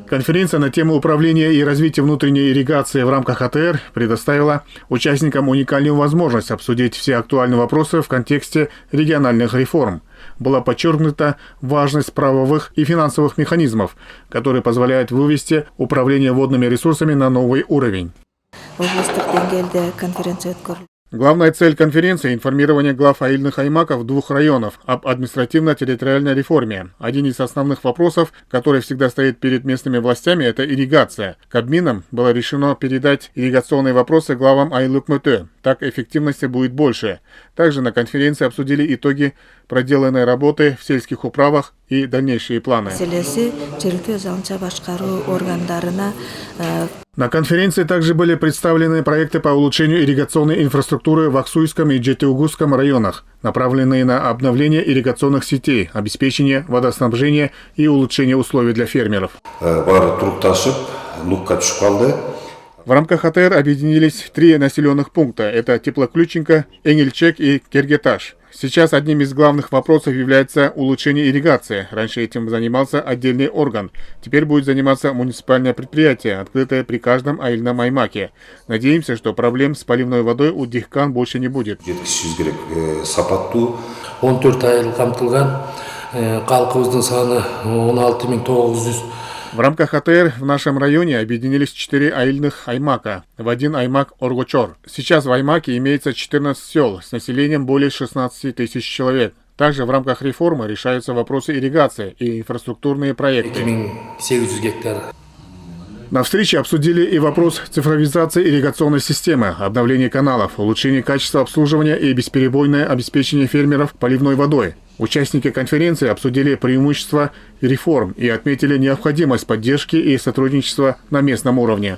Конференция на тему управления и развития внутренней ирригации в рамках АТР предоставила участникам уникальную возможность обсудить все актуальные вопросы в контексте региональных реформ. Была подчеркнута важность правовых и финансовых механизмов, которые позволяют вывести управление водными ресурсами на новый уровень. Главная цель конференции – информирование глав аильных аймаков двух районов об административно-территориальной реформе. Один из основных вопросов, который всегда стоит перед местными властями – это ирригация. Кабмином было решено передать ирригационные вопросы главам Айлык-Мөтө. Так эффективности будет больше. Также на конференции обсудили итоги проделанной работы в сельских управах и дальнейшие планы. На конференции также были представлены проекты по улучшению ирригационной инфраструктуры в Аксуйском и Жетеугузском районах, направленные на обновление ирригационных сетей, обеспечение водоснабжения и улучшение условий для фермеров. В рамках АТР объединились 3 населенных пункта. Это Теплоключенко, Энгельчек и Кергеташ. Сейчас одним из главных вопросов является улучшение ирригации. Раньше этим занимался отдельный орган. Теперь будет заниматься муниципальное предприятие, открытое при каждом аильном аймаке. Надеемся, что проблем с поливной водой у Дихкан больше не будет. В рамках АТР в нашем районе объединились 4 аильных аймака в один аймак Оргочор. Сейчас в аймаке имеется 14 сел с населением более 16 тысяч человек. Также в рамках реформы решаются вопросы ирригации и инфраструктурные проекты. На встрече обсудили и вопрос цифровизации ирригационной системы, обновления каналов, улучшения качества обслуживания и бесперебойное обеспечение фермеров поливной водой. Участники конференции обсудили преимущества реформ и отметили необходимость поддержки и сотрудничества на местном уровне.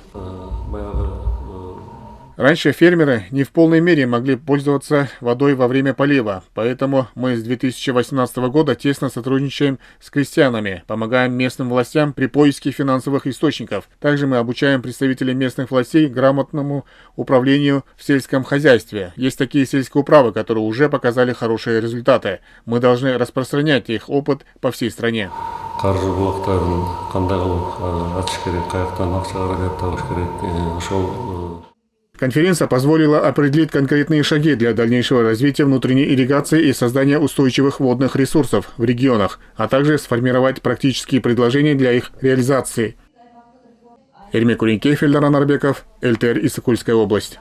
Раньше фермеры не в полной мере могли пользоваться водой во время полива, поэтому мы с 2018 года тесно сотрудничаем с крестьянами, помогаем местным властям при поиске финансовых источников. Также мы обучаем представителей местных властей грамотному управлению в сельском хозяйстве. Есть такие сельские управы, которые уже показали хорошие результаты. Мы должны распространять их опыт по всей стране. Конференция позволила определить конкретные шаги для дальнейшего развития внутренней ирригации и создания устойчивых водных ресурсов в регионах, а также сформировать практические предложения для их реализации. Эрмек Уренкефельдар Анарбеков, ЛТР Иссыкульская область.